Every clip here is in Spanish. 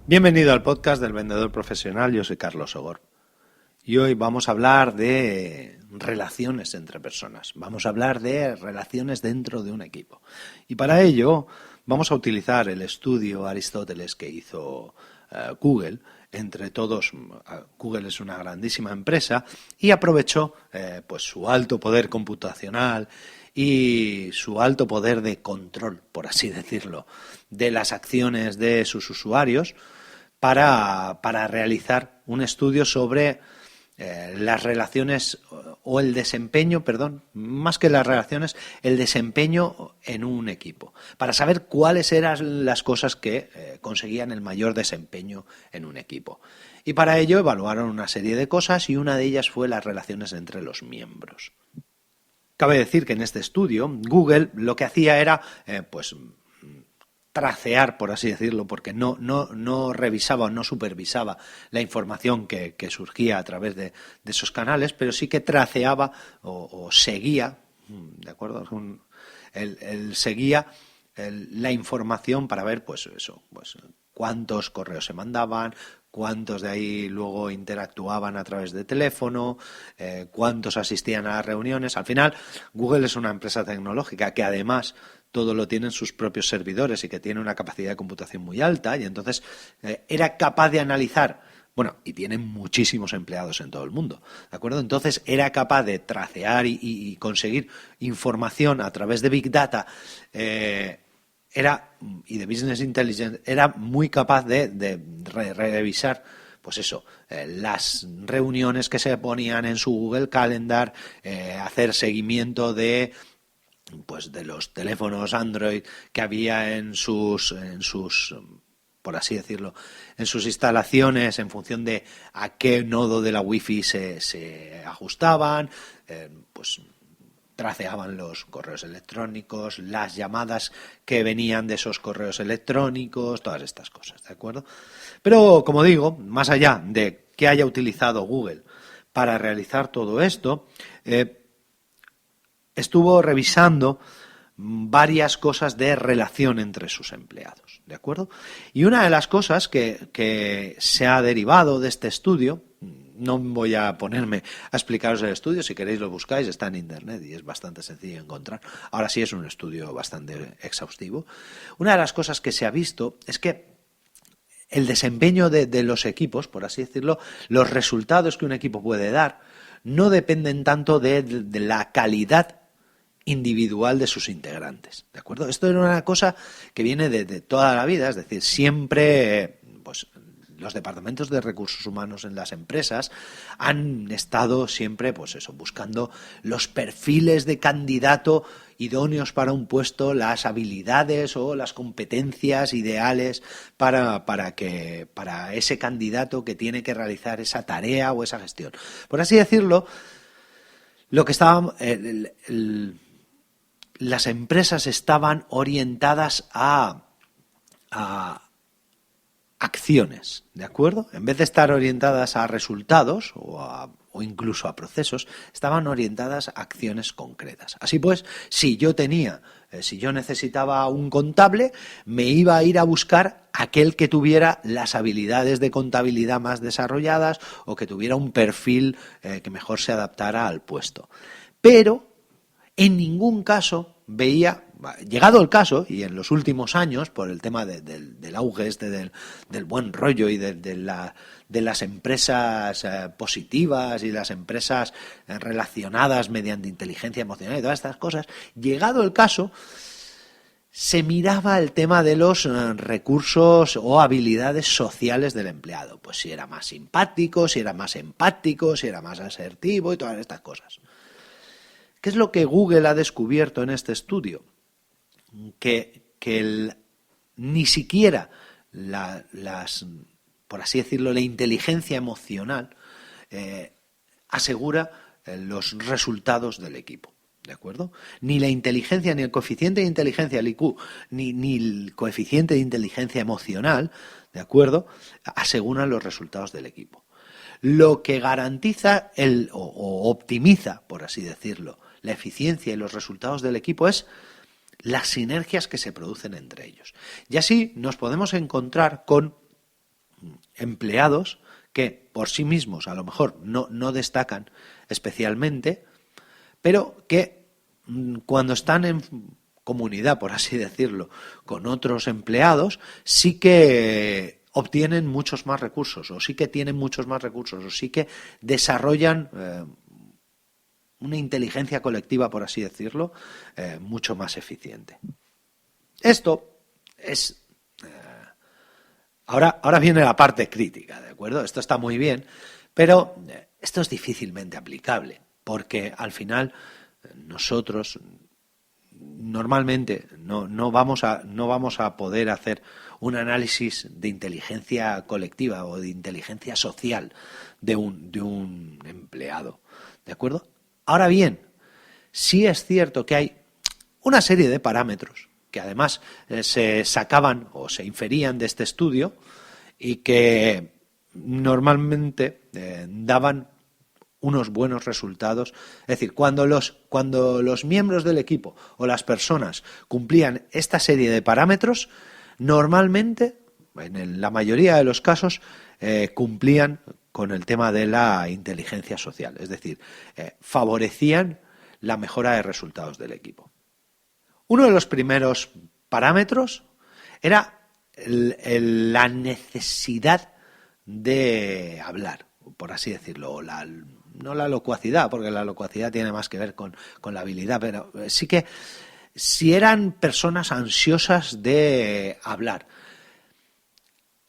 Bienvenido al podcast del vendedor profesional, yo soy Carlos Sogor. Y hoy vamos a hablar de relaciones entre personas, vamos a hablar de relaciones dentro de un equipo. Y para ello vamos a utilizar el estudio Aristóteles que hizo Google. Entre todos, Google es una grandísima empresa y aprovechó pues su alto poder computacional y su alto poder de control, por así decirlo, de las acciones de sus usuarios para realizar un estudio sobre las relaciones o el desempeño, más que las relaciones, el desempeño en un equipo, para saber cuáles eran las cosas que conseguían el mayor desempeño en un equipo. Y para ello evaluaron una serie de cosas y una de ellas fue las relaciones entre los miembros. Cabe decir que en este estudio Google lo que hacía era tracear, por así decirlo, porque no revisaba o no supervisaba la información que surgía a través de esos canales, pero sí que traceaba o seguía, ¿de acuerdo? Él seguía la información para ver, cuántos correos se mandaban, cuántos de ahí luego interactuaban a través de teléfono, cuántos asistían a las reuniones. Al final, Google es una empresa tecnológica que además todo lo tienen sus propios servidores y que tiene una capacidad de computación muy alta, y entonces era capaz de analizar, y tienen muchísimos empleados en todo el mundo, ¿de acuerdo? Entonces era capaz de tracear y conseguir información a través de Big Data y de Business Intelligence, era muy capaz de revisar las reuniones que se ponían en su Google Calendar, hacer seguimiento de los teléfonos Android que había en sus por así decirlo, en sus instalaciones en función de a qué nodo de la Wi-Fi se ajustaban, traceaban los correos electrónicos, las llamadas que venían de esos correos electrónicos, todas estas cosas, ¿de acuerdo? Pero, como digo, más allá de que haya utilizado Google para realizar todo esto, estuvo revisando varias cosas de relación entre sus empleados, ¿de acuerdo? Y una de las cosas que se ha derivado de este estudio, no voy a ponerme a explicaros el estudio, si queréis lo buscáis, está en internet y es bastante sencillo de encontrar. Ahora sí es un estudio bastante exhaustivo. Una de las cosas que se ha visto es que el desempeño de los equipos, por así decirlo, los resultados que un equipo puede dar, no dependen tanto de la calidad individual de sus integrantes, ¿de acuerdo? Esto era una cosa que viene de toda la vida, es decir, siempre los departamentos de recursos humanos en las empresas han estado siempre buscando los perfiles de candidato idóneos para un puesto, las habilidades o las competencias ideales para ese candidato que tiene que realizar esa tarea o esa gestión. Por así decirlo, lo que estaba las empresas estaban orientadas a acciones, ¿de acuerdo? En vez de estar orientadas a resultados o incluso a procesos, estaban orientadas a acciones concretas. Así pues, si yo necesitaba un contable, me iba a ir a buscar aquel que tuviera las habilidades de contabilidad más desarrolladas o que tuviera un perfil que mejor se adaptara al puesto. Pero en ningún caso veía, llegado el caso, y en los últimos años, por el tema del auge del buen rollo y de las empresas positivas y las empresas relacionadas mediante inteligencia emocional y todas estas cosas, llegado el caso, se miraba el tema de los recursos o habilidades sociales del empleado. Pues si era más simpático, si era más empático, si era más asertivo y todas estas cosas. ¿Qué es lo que Google ha descubierto en este estudio? Que ni siquiera por así decirlo, la inteligencia emocional asegura los resultados del equipo, ¿de acuerdo? Ni la inteligencia, ni el coeficiente de inteligencia, el IQ, ni el coeficiente de inteligencia emocional, ¿de acuerdo?, aseguran los resultados del equipo. Lo que garantiza o optimiza, por así decirlo, la eficiencia y los resultados del equipo es las sinergias que se producen entre ellos. Y así nos podemos encontrar con empleados que por sí mismos a lo mejor no destacan especialmente, pero que cuando están en comunidad, por así decirlo, con otros empleados, sí que obtienen muchos más recursos, o sí que tienen muchos más recursos, o sí que desarrollan una inteligencia colectiva, por así decirlo, mucho más eficiente. Esto es... Ahora viene la parte crítica, ¿de acuerdo? Esto está muy bien, pero esto es difícilmente aplicable, porque al final nosotros normalmente no vamos a poder hacer un análisis de inteligencia colectiva o de inteligencia social de un empleado, ¿de acuerdo? Ahora bien, sí es cierto que hay una serie de parámetros que además se sacaban o se inferían de este estudio y que normalmente daban unos buenos resultados. Es decir, cuando los miembros del equipo o las personas cumplían esta serie de parámetros, normalmente, en la mayoría de los casos, cumplían con el tema de la inteligencia social. Es decir, favorecían la mejora de resultados del equipo. Uno de los primeros parámetros era la necesidad de hablar, por así decirlo, no la locuacidad, porque la locuacidad tiene más que ver con la habilidad, pero sí que si eran personas ansiosas de hablar.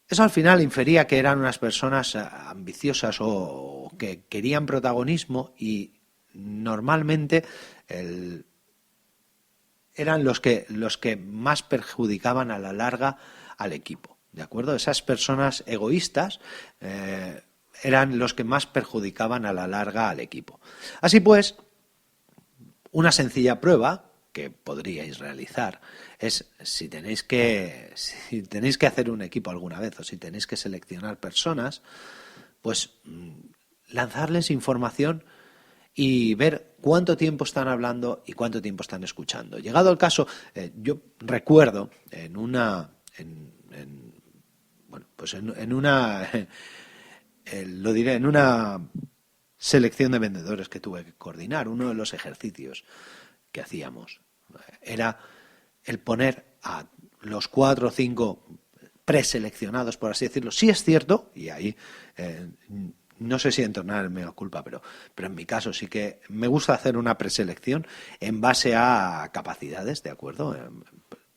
Eso al final infería que eran unas personas ambiciosas o que querían protagonismo y normalmente eran los que más perjudicaban a la larga al equipo, ¿de acuerdo? Esas personas egoístas eran los que más perjudicaban a la larga al equipo. Así pues, una sencilla prueba que podríais realizar es si tenéis que hacer un equipo alguna vez o si tenéis que seleccionar personas, pues lanzarles información y ver cuánto tiempo están hablando y cuánto tiempo están escuchando. Llegado el caso, yo recuerdo en una selección de vendedores que tuve que coordinar, uno de los ejercicios que hacíamos era el poner a los 4 o 5 preseleccionados, por así decirlo. Sí es cierto, y ahí no sé si entonar el mea culpa, pero en mi caso sí que me gusta hacer una preselección en base a capacidades, ¿de acuerdo?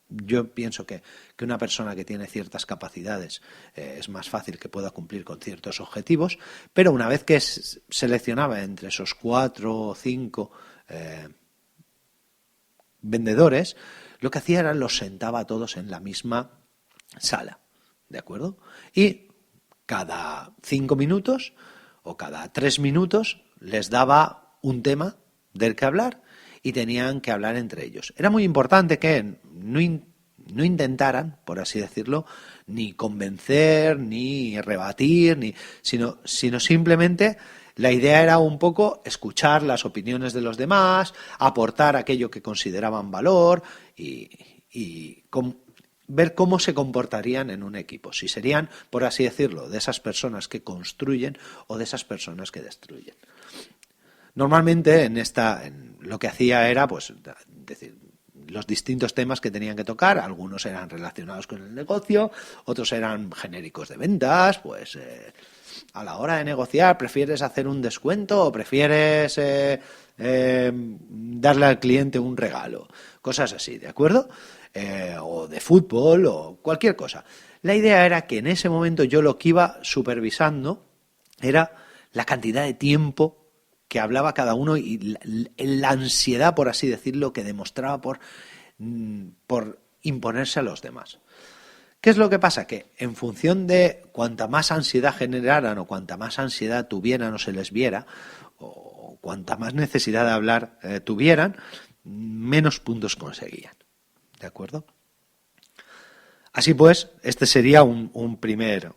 Yo pienso que una persona que tiene ciertas capacidades es más fácil que pueda cumplir con ciertos objetivos, pero una vez que seleccionaba entre esos 4 o 5 vendedores, lo que hacía era los sentaba a todos en la misma sala, ¿de acuerdo? Y cada 5 minutos o cada 3 minutos les daba un tema del que hablar y tenían que hablar entre ellos. Era muy importante que no intentaran, por así decirlo, ni convencer, ni rebatir, sino simplemente la idea era un poco escuchar las opiniones de los demás, aportar aquello que consideraban valor y ver cómo se comportarían en un equipo, si serían, por así decirlo, de esas personas que construyen o de esas personas que destruyen. Normalmente lo que hacía era pues decir los distintos temas que tenían que tocar. Algunos eran relacionados con el negocio, otros eran genéricos de ventas. Pues a la hora de negociar, ¿prefieres hacer un descuento o prefieres darle al cliente un regalo? Cosas así, ¿de acuerdo? O de fútbol o cualquier cosa. La idea era que en ese momento yo lo que iba supervisando era la cantidad de tiempo que hablaba cada uno y la ansiedad, por así decirlo, que demostraba por imponerse a los demás. ¿Qué es lo que pasa? Que en función de cuanta más ansiedad generaran o cuanta más ansiedad tuvieran o se les viera, o cuanta más necesidad de hablar tuvieran, menos puntos conseguían. ¿De acuerdo? Así pues, este sería un primer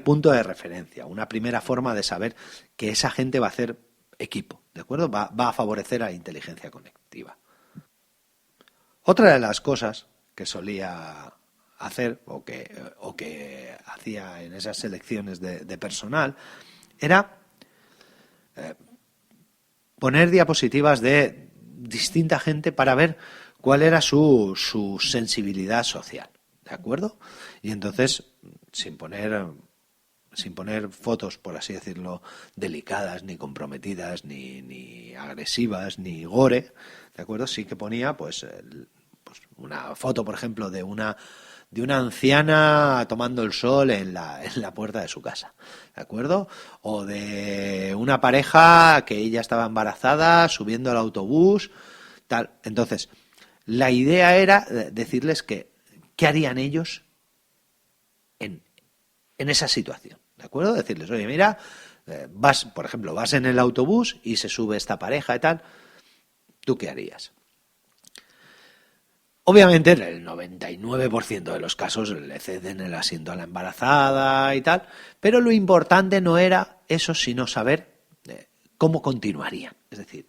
punto de referencia, una primera forma de saber que esa gente va a hacer equipo, ¿de acuerdo? Va a favorecer a la inteligencia colectiva. Otra de las cosas que solía hacer o que hacía en esas selecciones de personal era poner diapositivas de distinta gente para ver cuál era su sensibilidad social, ¿de acuerdo? Y entonces, sin poner fotos, por así decirlo, delicadas, ni comprometidas, ni agresivas, ni gore, ¿de acuerdo? Sí que ponía, pues una foto, por ejemplo, de una anciana tomando el sol en la puerta de su casa, ¿de acuerdo? O de una pareja que ella estaba embarazada, subiendo al autobús, tal. Entonces, la idea era decirles qué harían ellos en esa situación, ¿de acuerdo? Decirles, oye, mira, por ejemplo, vas en el autobús y se sube esta pareja y tal, ¿tú qué harías? Obviamente, en el 99% de los casos le ceden el asiento a la embarazada y tal, pero lo importante no era eso, sino saber cómo continuarían. Es decir,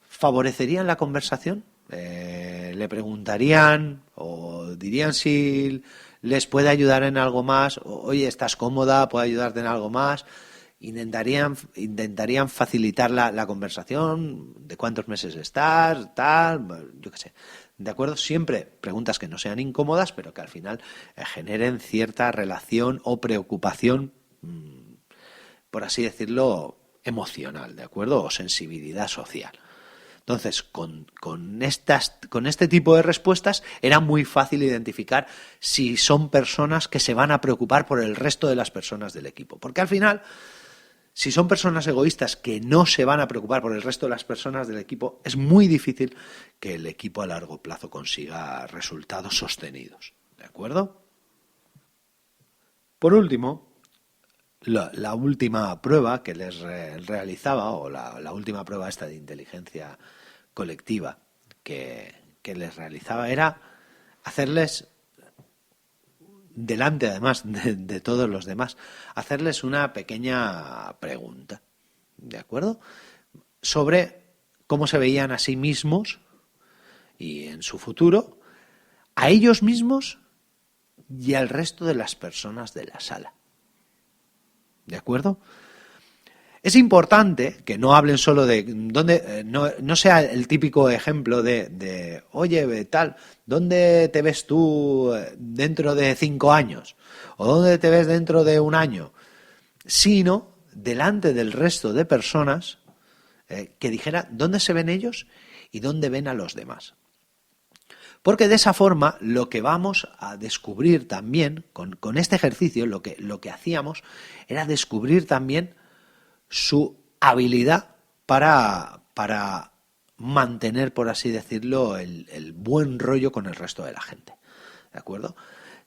¿favorecerían la conversación? ¿Le preguntarían o dirían si les puede ayudar en algo más? Oye, ¿estás cómoda? ¿Puedo ayudarte en algo más? Intentarían facilitar la conversación, de cuántos meses estás, tal, yo qué sé. ¿De acuerdo? Siempre preguntas que no sean incómodas, pero que al final generen cierta relación o preocupación, por así decirlo, emocional, ¿de acuerdo? O sensibilidad social. Entonces, con este tipo de respuestas era muy fácil identificar si son personas que se van a preocupar por el resto de las personas del equipo. Porque al final, si son personas egoístas que no se van a preocupar por el resto de las personas del equipo, es muy difícil que el equipo a largo plazo consiga resultados sostenidos. ¿De acuerdo? Por último, la última prueba que les realizaba, o la última prueba esta de inteligencia colectiva que les realizaba, era hacerles, delante además de todos los demás, hacerles una pequeña pregunta, ¿de acuerdo? Sobre cómo se veían a sí mismos y en su futuro, a ellos mismos y al resto de las personas de la sala. ¿De acuerdo? Es importante que no hablen solo de dónde, no sea el típico ejemplo de oye, tal, ¿dónde te ves tú dentro de 5 años? ¿O dónde te ves dentro de 1 año? Sino delante del resto de personas que dijera dónde se ven ellos y dónde ven a los demás. Porque de esa forma lo que vamos a descubrir también, con este ejercicio, lo que hacíamos era descubrir también su habilidad para mantener, por así decirlo, el buen rollo con el resto de la gente. ¿De acuerdo?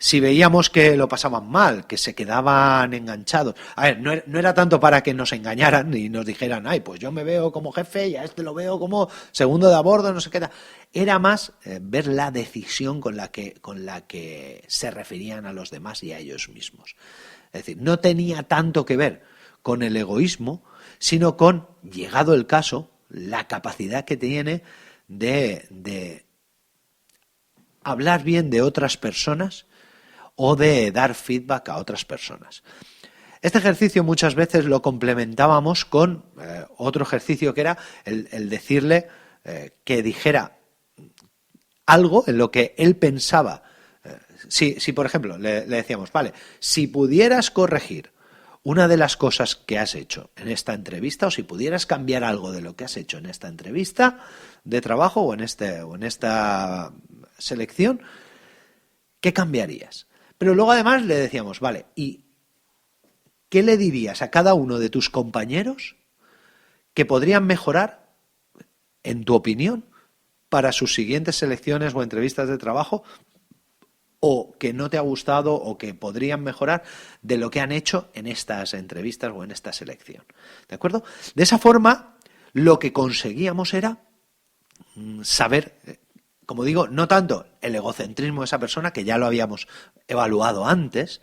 Si veíamos que lo pasaban mal, que se quedaban enganchados. A ver, no era tanto para que nos engañaran y nos dijeran, ay, pues yo me veo como jefe y a este lo veo como segundo de a bordo, no sé qué tal. Era más ver la decisión con la que se referían a los demás y a ellos mismos. Es decir, no tenía tanto que ver con el egoísmo, sino con, llegado el caso, la capacidad que tiene de hablar bien de otras personas o de dar feedback a otras personas. Este ejercicio muchas veces lo complementábamos con otro ejercicio que era el decirle que dijera algo en lo que él pensaba. Si por ejemplo, le decíamos, vale, si pudieras corregir una de las cosas que has hecho en esta entrevista, o si pudieras cambiar algo de lo que has hecho en esta entrevista de trabajo o en esta selección, ¿qué cambiarías? Pero luego además le decíamos, vale, ¿y qué le dirías a cada uno de tus compañeros que podrían mejorar, en tu opinión, para sus siguientes selecciones o entrevistas de trabajo, o que no te ha gustado o que podrían mejorar de lo que han hecho en estas entrevistas o en esta selección? ¿De acuerdo? De esa forma, lo que conseguíamos era saber, como digo, no tanto el egocentrismo de esa persona, que ya lo habíamos evaluado antes,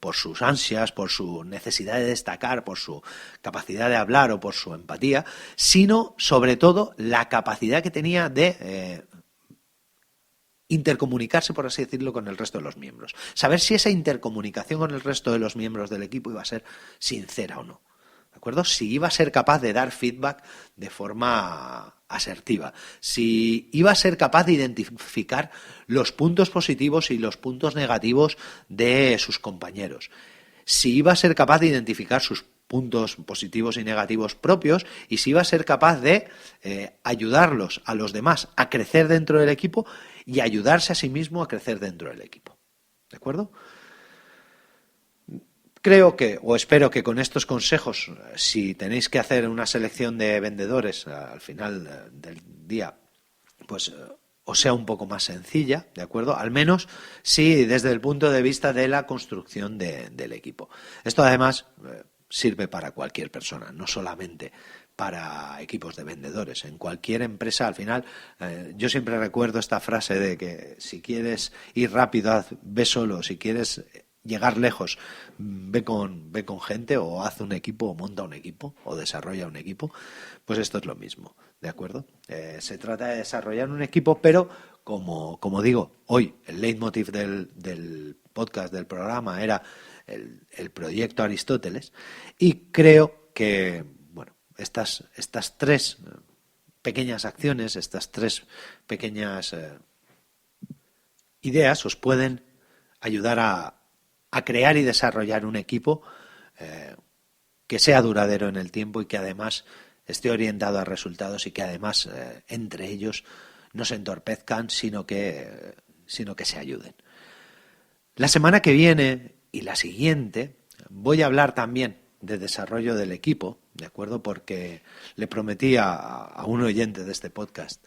por sus ansias, por su necesidad de destacar, por su capacidad de hablar o por su empatía, sino sobre todo la capacidad que tenía de intercomunicarse, por así decirlo, con el resto de los miembros. Saber si esa intercomunicación con el resto de los miembros del equipo iba a ser sincera o no. ¿De acuerdo? Si iba a ser capaz de dar feedback de forma asertiva, si iba a ser capaz de identificar los puntos positivos y los puntos negativos de sus compañeros, si iba a ser capaz de identificar sus puntos positivos y negativos propios y si iba a ser capaz de ayudarlos a los demás a crecer dentro del equipo y ayudarse a sí mismo a crecer dentro del equipo. ¿De acuerdo? Creo que, o espero que con estos consejos, si tenéis que hacer una selección de vendedores al final del día, pues os sea un poco más sencilla, ¿de acuerdo? Al menos sí desde el punto de vista de la construcción del equipo. Esto además sirve para cualquier persona, no solamente para equipos de vendedores. En cualquier empresa, al final, yo siempre recuerdo esta frase de que si quieres ir rápido, ve solo, si quieres llegar lejos, ve con gente o haz un equipo o monta un equipo o desarrolla un equipo. Pues esto es lo mismo, ¿de acuerdo? Se trata de desarrollar un equipo, pero como digo, hoy el leitmotiv del podcast, del programa, era el proyecto Aristóteles, y creo que estas tres pequeñas acciones, estas tres pequeñas ideas os pueden ayudar a crear y desarrollar un equipo que sea duradero en el tiempo y que además esté orientado a resultados y que además entre ellos no se entorpezcan, sino que se ayuden. La semana que viene y la siguiente voy a hablar también de desarrollo del equipo, ¿de acuerdo? Porque le prometí a un oyente de este podcast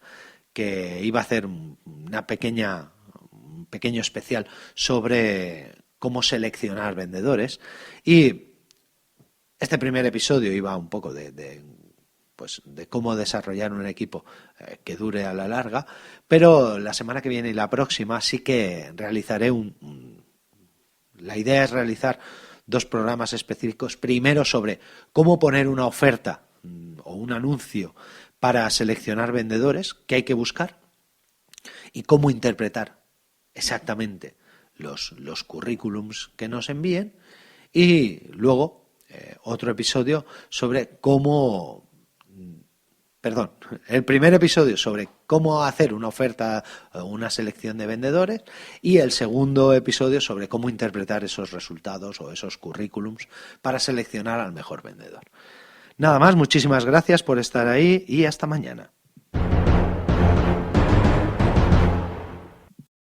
que iba a hacer un pequeño especial sobre cómo seleccionar vendedores, y este primer episodio iba un poco de cómo desarrollar un equipo que dure a la larga, pero la semana que viene y la próxima sí que realizaré la idea es realizar 2 programas específicos, primero sobre cómo poner una oferta o un anuncio para seleccionar vendedores que hay que buscar y cómo interpretar exactamente los currículums que nos envíen, y luego otro episodio sobre el primer episodio sobre cómo hacer una oferta o una selección de vendedores, y el segundo episodio sobre cómo interpretar esos resultados o esos currículums para seleccionar al mejor vendedor. Nada más, muchísimas gracias por estar ahí y hasta mañana.